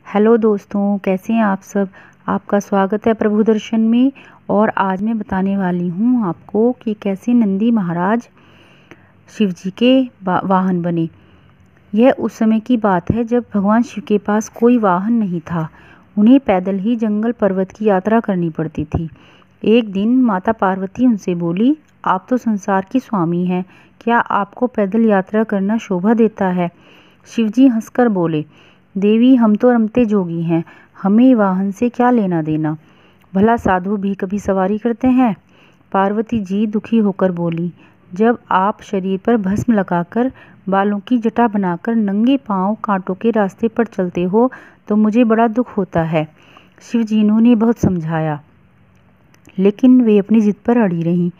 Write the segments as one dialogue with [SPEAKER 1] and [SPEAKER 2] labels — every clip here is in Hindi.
[SPEAKER 1] हेलो दोस्तों, कैसे हैं आप सब। आपका स्वागत है प्रभु दर्शन में। और आज मैं बताने वाली हूँ आपको कि कैसे नंदी महाराज शिव जी के वाहन बने। यह उस समय की बात है जब भगवान शिव के पास कोई वाहन नहीं था। उन्हें पैदल ही जंगल पर्वत की यात्रा करनी पड़ती थी। एक दिन माता पार्वती उनसे बोली, आप तो संसार की स्वामी हैं, क्या आपको पैदल यात्रा करना शोभा देता है। शिवजी हंसकर बोले, देवी हम तो रमते जोगी हैं, हमें वाहन से क्या लेना देना। भला साधु भी कभी सवारी करते हैं। पार्वती जी दुखी होकर बोली, जब आप शरीर पर भस्म लगाकर बालों की जटा बनाकर नंगे पांव कांटों के रास्ते पर चलते हो तो मुझे बड़ा दुख होता है। शिवजी ने बहुत समझाया, लेकिन वे अपनी जिद पर अड़ी रहीं।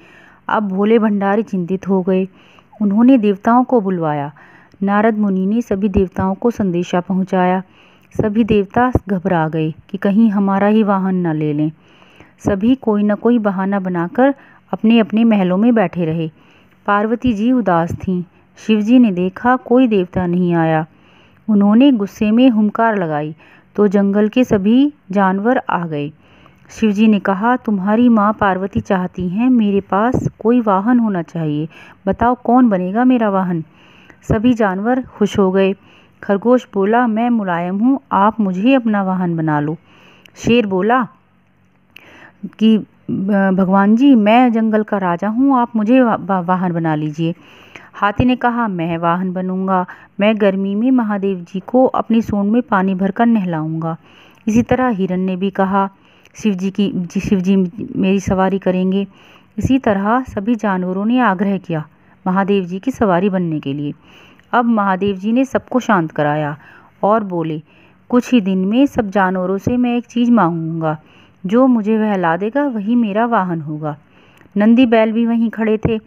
[SPEAKER 1] अब भोले भंडारी चिंतित हो गए। उन्होंने देवताओं को बुलवाया। नारद मुनि ने सभी देवताओं को संदेशा पहुंचाया। सभी देवता घबरा गए कि कहीं हमारा ही वाहन न ले लें। सभी कोई न कोई बहाना बनाकर अपने अपने महलों में बैठे रहे। पार्वती जी उदास थीं। शिवजी ने देखा कोई देवता नहीं आया। उन्होंने गुस्से में हुंकार लगाई तो जंगल के सभी जानवर आ गए। शिवजी ने कहा, तुम्हारी माँ पार्वती चाहती हैं मेरे पास कोई वाहन होना चाहिए, बताओ कौन बनेगा मेरा वाहन। सभी जानवर खुश हो गए। खरगोश बोला, मैं मुलायम हूँ, आप मुझे अपना वाहन बना लो। शेर बोला कि भगवान जी मैं जंगल का राजा हूँ, आप मुझे वाहन बना लीजिए। हाथी ने कहा, मैं वाहन बनूंगा, मैं गर्मी में महादेव जी को अपनी सूंड में पानी भरकर नहलाऊंगा। इसी तरह हिरण ने भी कहा, शिव जी मेरी सवारी करेंगे। इसी तरह सभी जानवरों ने आग्रह किया महादेव जी की सवारी बनने के लिए। अब महादेव जी ने सबको शांत कराया और बोले, कुछ ही दिन में सब जानवरों से मैं एक चीज़ मांगूंगा, जो मुझे बहला देगा वही मेरा वाहन होगा। नंदी बैल भी वहीं खड़े थे।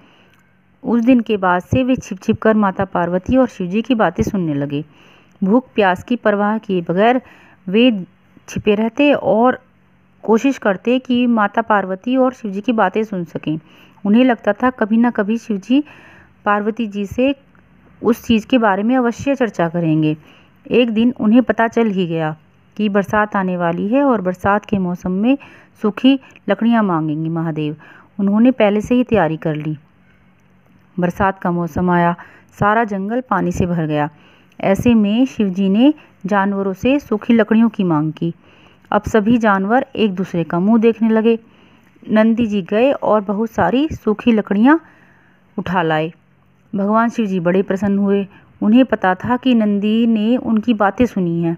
[SPEAKER 1] उस दिन के बाद से वे छिप छिप कर माता पार्वती और शिवजी की बातें सुनने लगे। भूख प्यास की परवाह किए बगैर वे छिपे रहते और कोशिश करते कि माता पार्वती और शिवजी की बातें सुन सकें। उन्हें लगता था कभी न कभी शिवजी पार्वती जी से उस चीज़ के बारे में अवश्य चर्चा करेंगे। एक दिन उन्हें पता चल ही गया कि बरसात आने वाली है और बरसात के मौसम में सूखी लकड़ियां मांगेंगे महादेव। उन्होंने पहले से ही तैयारी कर ली। बरसात का मौसम आया, सारा जंगल पानी से भर गया। ऐसे में शिवजी ने जानवरों से सूखी लकड़ियों की मांग की। अब सभी जानवर एक दूसरे का मुंह देखने लगे। नंदी जी गए और बहुत सारी सूखी लकड़ियां उठा लाए। भगवान शिव जी बड़े प्रसन्न हुए। उन्हें पता था कि नंदी ने उनकी बातें सुनी हैं,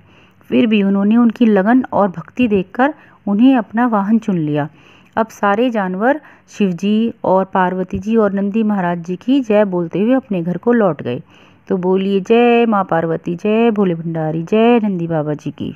[SPEAKER 1] फिर भी उन्होंने उनकी लगन और भक्ति देखकर उन्हें अपना वाहन चुन लिया। अब सारे जानवर शिव जी और पार्वती जी और नंदी महाराज जी की जय बोलते हुए अपने घर को लौट गए। तो बोलिए जय माँ पार्वती, जय भोले भंडारी, जय नंदी बाबा जी की।